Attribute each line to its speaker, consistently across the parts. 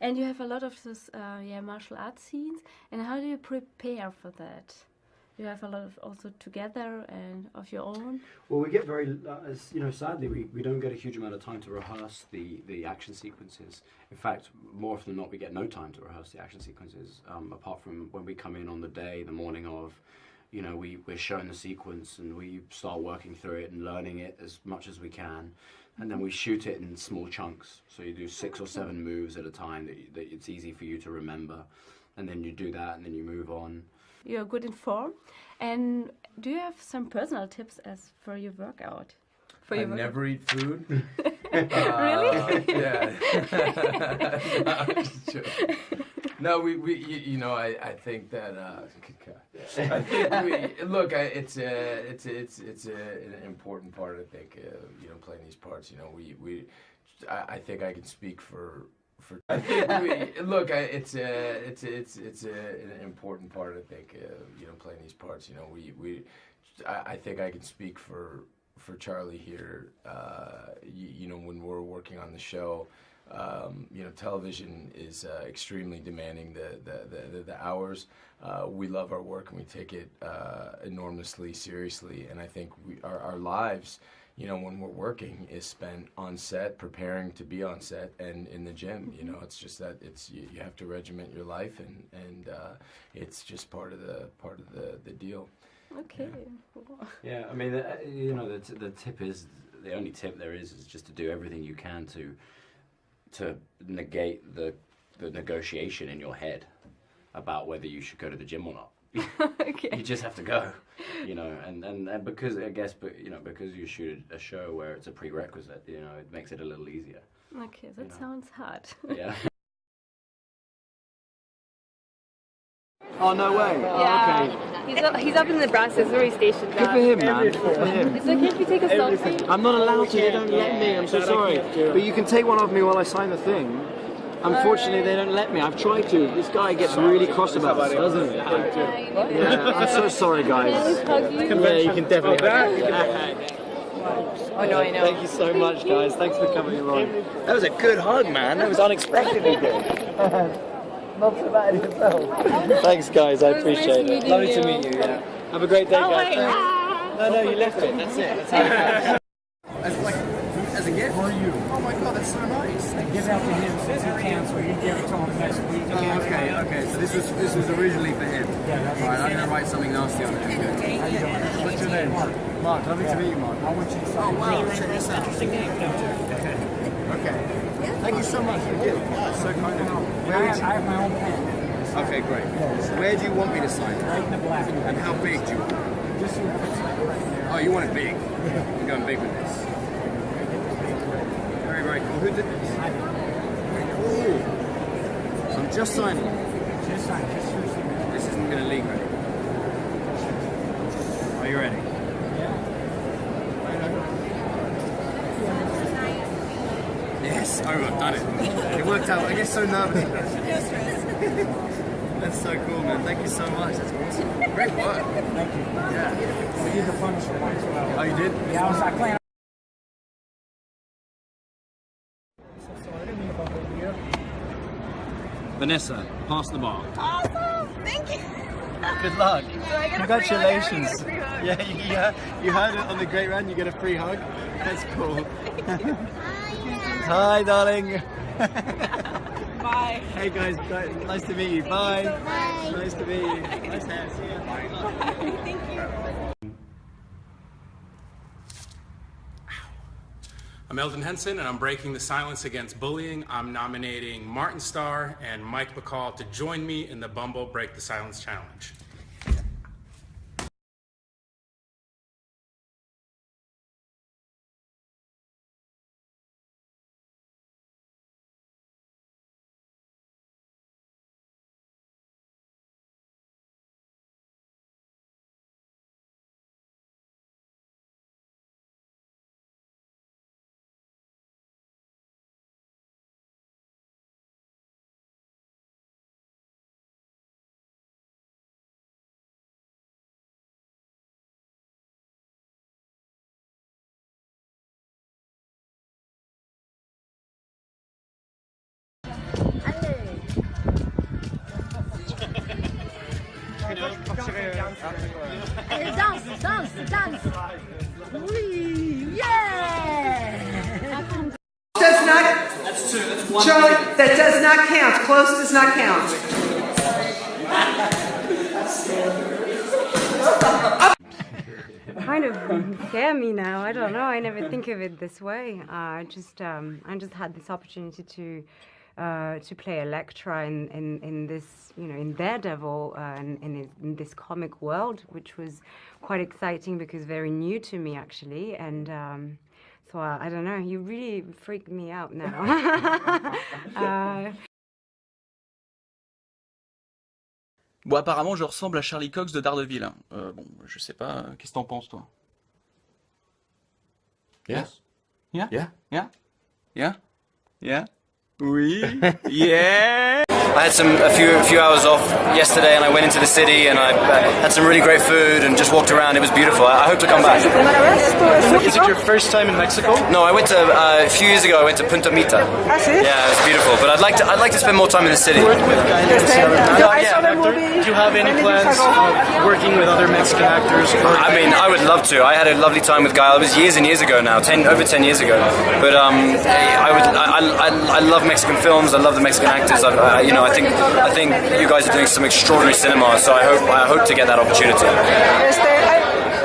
Speaker 1: And you have a lot of this, yeah, martial arts scenes. And how do you prepare for that? You have a lot of also together and of your own.
Speaker 2: Well, we get very, as you know, sadly, we don't get a huge amount of time to rehearse the action sequences. In fact, more often than not, we get no time to rehearse the action sequences, apart from when we come in on the day, the morning of. You know, we're shown the sequence and we start working through it and learning it as much as we can. And then we shoot it in small chunks. So you do 6 or 7 moves at a time that it's easy for you to remember. And then you do that and then you move on.
Speaker 1: You're good in form. And do you have some personal tips as for your workout?
Speaker 3: I never eat food.
Speaker 1: Really?
Speaker 3: Yeah. No, I'm just joking. No, you know, I think that I think look, it's an important part. I think you know, playing these parts. You know, I think I can speak for. I think look, it's an important part. I think you know, playing these parts. You know, I think I can speak for Charlie here. You know, when we're working on the show. You know, television is extremely demanding. The hours. We love our work and we take it enormously seriously. And I think our lives, you know, when we're working, is spent on set, preparing to be on set, and in the gym. You know, it's just that you have to regiment your life, and it's just part of the deal.
Speaker 1: Okay.
Speaker 2: Yeah, I mean, you know, the tip is the only tip there is just to do everything you can to negate the negotiation in your head about whether you should go to the gym or not.
Speaker 1: Okay.
Speaker 2: You just have to go, you know, and because I guess, but you know, because you shoot a show where it's a prerequisite, you know, it makes it a little easier.
Speaker 1: Okay, that sounds hard.
Speaker 2: Yeah.
Speaker 4: Oh, no way.
Speaker 5: Yeah.
Speaker 4: Okay.
Speaker 5: He's up in Nebraska. That's where he's stationed.
Speaker 4: Good for him, man. Good for him.
Speaker 5: So can't you take a selfie?
Speaker 4: I'm not allowed to. They don't let me. I'm so sorry. But you can take one of me while I sign the thing. Unfortunately, they don't let me. I've tried to. This guy gets really cross about this, doesn't he? Yeah, I'm so sorry, guys. Yeah, you can definitely hug.
Speaker 5: Oh, no, I know.
Speaker 4: Thank you so much, guys. Thanks for coming along. That was a good hug, man. That was unexpectedly good. Not so bad yourself. Thanks, guys. I appreciate it. Lovely to meet you. Yeah. Have a great day, guys. No, you left it. That's it. That's how as a gift for you. Oh my God, that's so nice.
Speaker 6: I give it out to him since he canceled. You give it to him next week.
Speaker 4: Okay. So this was originally for him.
Speaker 6: Yeah, that's
Speaker 4: right. I'm gonna write something nasty on it.
Speaker 6: How you doing?
Speaker 4: What's your name? Mark. Lovely to meet you, Mark.
Speaker 6: I want you to see.
Speaker 4: Oh wow, check this out. Okay. Thank you so much for the gift. That's so kind of you.
Speaker 6: I have my own pen.
Speaker 4: Okay, great. Where do you want me to sign?
Speaker 6: Right in the black.
Speaker 4: And how big do you want it?
Speaker 6: Just so you can see it right there.
Speaker 4: Oh, you want it big? Yeah. You're going big with this. Very, very cool. Who did this?
Speaker 6: I did.
Speaker 4: Very cool. So I'm just signing.
Speaker 6: Just sign. Just your signature.
Speaker 4: This isn't going to leak, right? Are you ready?
Speaker 6: Yeah.
Speaker 4: Yes. Oh, I've done it. It worked out. I get so nervous. That's so cool, man. Thank you so much. That's awesome. Great work.
Speaker 6: Thank you.
Speaker 4: Yeah.
Speaker 6: We did the function one as well.
Speaker 4: Oh, you did?
Speaker 6: Yeah, I planned.
Speaker 4: Vanessa, pass the bar.
Speaker 5: Awesome. Thank you.
Speaker 4: Good luck.
Speaker 5: Do I get
Speaker 4: Congratulations.
Speaker 5: A free hug?
Speaker 4: Yeah, you heard it on the Great Run. You get a free hug. That's cool. Hi, darling.
Speaker 5: Bye.
Speaker 4: Hey guys, nice to meet you. Bye.
Speaker 5: Bye.
Speaker 4: Nice to meet you. Nice to see you. Bye.
Speaker 5: Thank you.
Speaker 7: I'm Eldon Henson, and I'm breaking the silence against bullying. I'm nominating Martin Starr and Mike McCall to join me in the Bumble Break the Silence Challenge.
Speaker 5: Dance. Oui, yeah.
Speaker 8: Does not. That's two. That's one. Charlie, that does not count. Close does not count.
Speaker 9: Kind of scare me now. I don't know. I never think of it this way. I just had this opportunity to play Elektra in this, in Daredevil, and in this comic world, which was quite exciting because very new to me actually, and so I don't know. You really freaked me out now.
Speaker 10: Bon, apparemment, je ressemble à Charlie Cox de Daredevil. Hein. Bon, je sais pas. Qu'est-ce que t'en penses, toi?
Speaker 2: Yes.
Speaker 10: Yeah?
Speaker 2: Yeah.
Speaker 10: Yeah? Yeah? Yeah? Oui? Yeah!
Speaker 4: I had a few hours off yesterday, and I went into the city, and I had some really great food, and just walked around. It was beautiful. I hope to come back.
Speaker 11: Is it your first time in Mexico?
Speaker 4: No, I went to a few years ago. I went to Punta Mita. Yeah, it was beautiful. But I'd like to spend more time in the city.
Speaker 11: Do you have any plans of working with other Mexican actors?
Speaker 4: I mean, I would love to. I had a lovely time with Guy. It was years and years ago now, over 10 years ago. But I love Mexican films. I love the Mexican actors. I think you guys are doing some extraordinary cinema. So I hope to get that opportunity.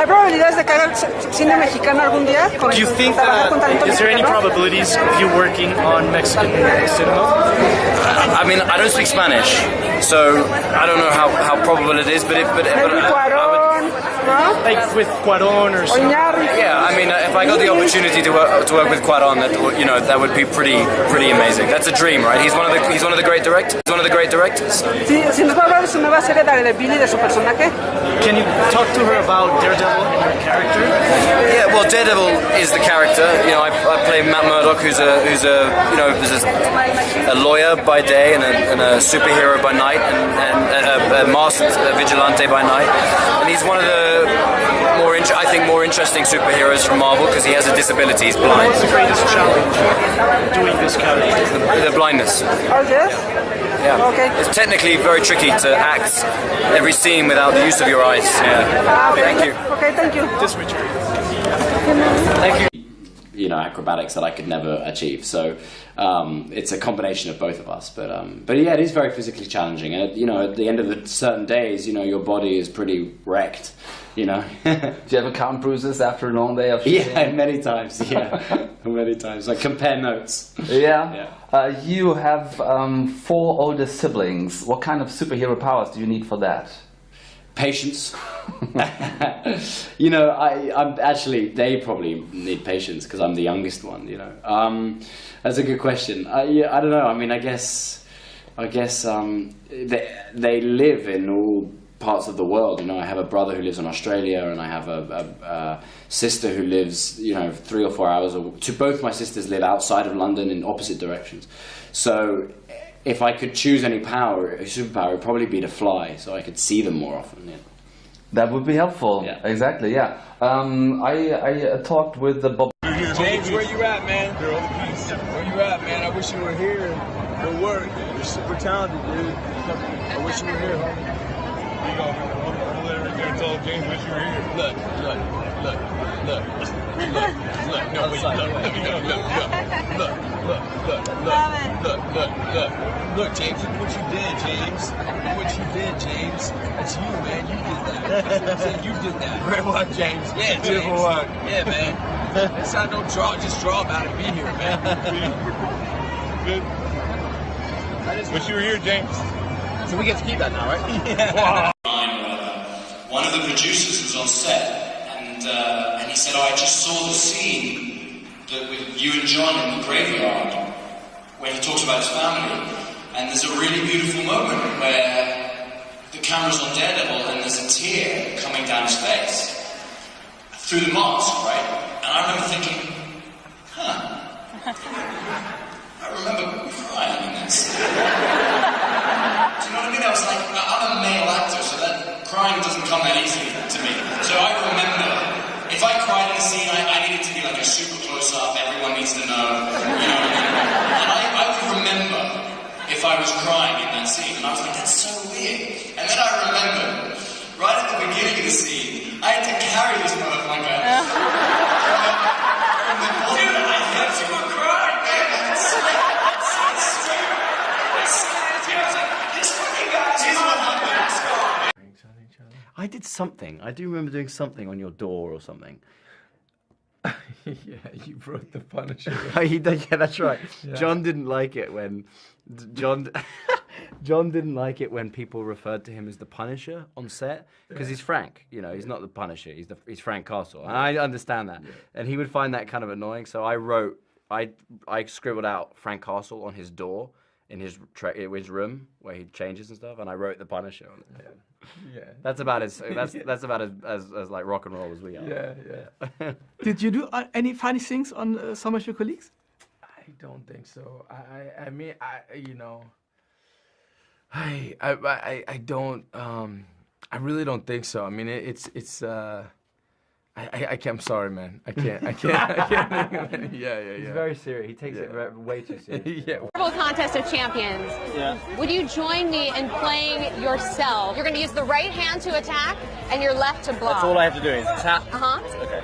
Speaker 8: ¿Hay probabilidades de que haga cine mexicano algún día?
Speaker 11: Do you think that, is there any probabilities of you working on Mexican cinema?
Speaker 4: I mean, I don't speak Spanish, so I don't know how probable it is, but
Speaker 11: like with Cuarón or something.
Speaker 4: Yeah, I mean, if I got the opportunity to work with Cuarón, that would be pretty amazing. That's a dream, right? He's one of the great directors.
Speaker 8: Si nos va a hablar de su nueva serie Daredevil y de su personaje.
Speaker 11: Can you talk to her about Daredevil and her character?
Speaker 4: Yeah, well, Daredevil is the character. I play Matt Murdock, who's a lawyer by day and a superhero by night, and a masked vigilante by night. And he's one of the more interesting superheroes from Marvel because he has a disability. He's blind.
Speaker 11: What's the greatest challenge doing this character?
Speaker 4: The blindness.
Speaker 8: Oh, yes?
Speaker 4: Yeah.
Speaker 8: Okay.
Speaker 4: It's technically very tricky to act every scene without the use of your eyes. Yeah. Thank you.
Speaker 8: Okay, thank you.
Speaker 11: This Richard.
Speaker 4: Thank you.
Speaker 2: Acrobatics that I could never achieve. So it's a combination of both of us. But yeah, it is very physically challenging. And at the end of the certain days, your body is pretty wrecked. Do you
Speaker 12: ever count bruises after a long day of shooting?
Speaker 2: Yeah, many times. Yeah, many times. I compare notes.
Speaker 12: Yeah. You have 4 older siblings. What kind of superhero powers do you need for that?
Speaker 2: Patience. I'm actually, they probably need patience because I'm the youngest one. That's a good question. I don't know. I mean, I guess they live in all parts of the world. I have a brother who lives in Australia, and I have a sister who lives 3 or 4 hours. Both my sisters live outside of London in opposite directions. So if I could choose any superpower, it would probably be to fly, so I could see them more often. Yeah.
Speaker 12: That would be helpful. Yeah. Exactly. Yeah. I talked with the Bob.
Speaker 3: James, where you at, man? Where you at, man? I wish you were here. Good work. You're super talented, dude. I wish you were here, homie. Here you go, man. I'm literally gonna tell James wish you were here. Look. No, wait, look, James, look what you did, James. Look what you did, James. That's you, man. You did that. You did that. Great work, James. Yeah, James. Yeah, man. It's not no draw. Just draw about it. Be here, man. Good. Wish you were here, James. So we get to keep that now, right? Yeah.
Speaker 13: One of the producers was on set, and he said, I just saw the scene with you and John in the graveyard where he talks about his family, and there's a really beautiful moment where the camera's on Daredevil and there's a tear coming down his face through the mask, right? And I remember thinking, I remember crying in this. Do you know what I mean? I was like, I'm a male actor, so that crying doesn't come that easily to me. So I remember, if I cried in a scene, I needed to be like a super close-up, everyone needs to know, you know what I mean? And I would remember if I was crying in that scene, and I was like, that's so weird. And then I remembered, right at at the beginning of the scene, I had to carry this motherfucker. Dude, I thought you were crying, man. It's so stupid. I was like, this fucking guy, he's what happened.
Speaker 2: I did something. I do remember doing something on your door or something.
Speaker 3: Yeah, you wrote the Punisher.
Speaker 2: Yeah, that's right.
Speaker 3: Yeah.
Speaker 2: John didn't like it when John didn't like it when people referred to him as the Punisher on set because he's Frank. You know, he's not the Punisher. He's Frank Castle, and I understand that. Yeah. And he would find that kind of annoying. So I scribbled out Frank Castle on his door in his room where he changes and stuff, and I wrote the Punisher on it. Yeah. Yeah. That's about as like rock and roll as we are.
Speaker 3: Yeah.
Speaker 14: Did you do any funny things on some of your colleagues?
Speaker 3: I don't think so. I mean, you know, I don't. I really don't think so. I mean, it's. I can't. I'm sorry, man. I can't. Yeah.
Speaker 2: He's very serious. He takes it way too seriously.
Speaker 3: Yeah.
Speaker 15: Marvel Contest of Champions. Yeah. Would you join me in playing yourself? You're going to use the right hand to attack and your left to block.
Speaker 11: That's all I have to do is tap.
Speaker 15: Okay.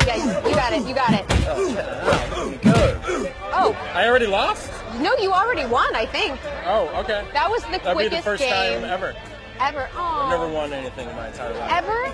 Speaker 15: Yeah, you got it. You got it.
Speaker 11: Oh, good.
Speaker 15: Oh.
Speaker 11: I already lost?
Speaker 15: No, you already won, I think.
Speaker 11: Oh, okay.
Speaker 15: That was the
Speaker 11: That'd
Speaker 15: quickest
Speaker 11: be the first
Speaker 15: game
Speaker 11: time ever.
Speaker 15: Ever. Oh.
Speaker 11: I've never won anything in my entire life.
Speaker 15: Ever?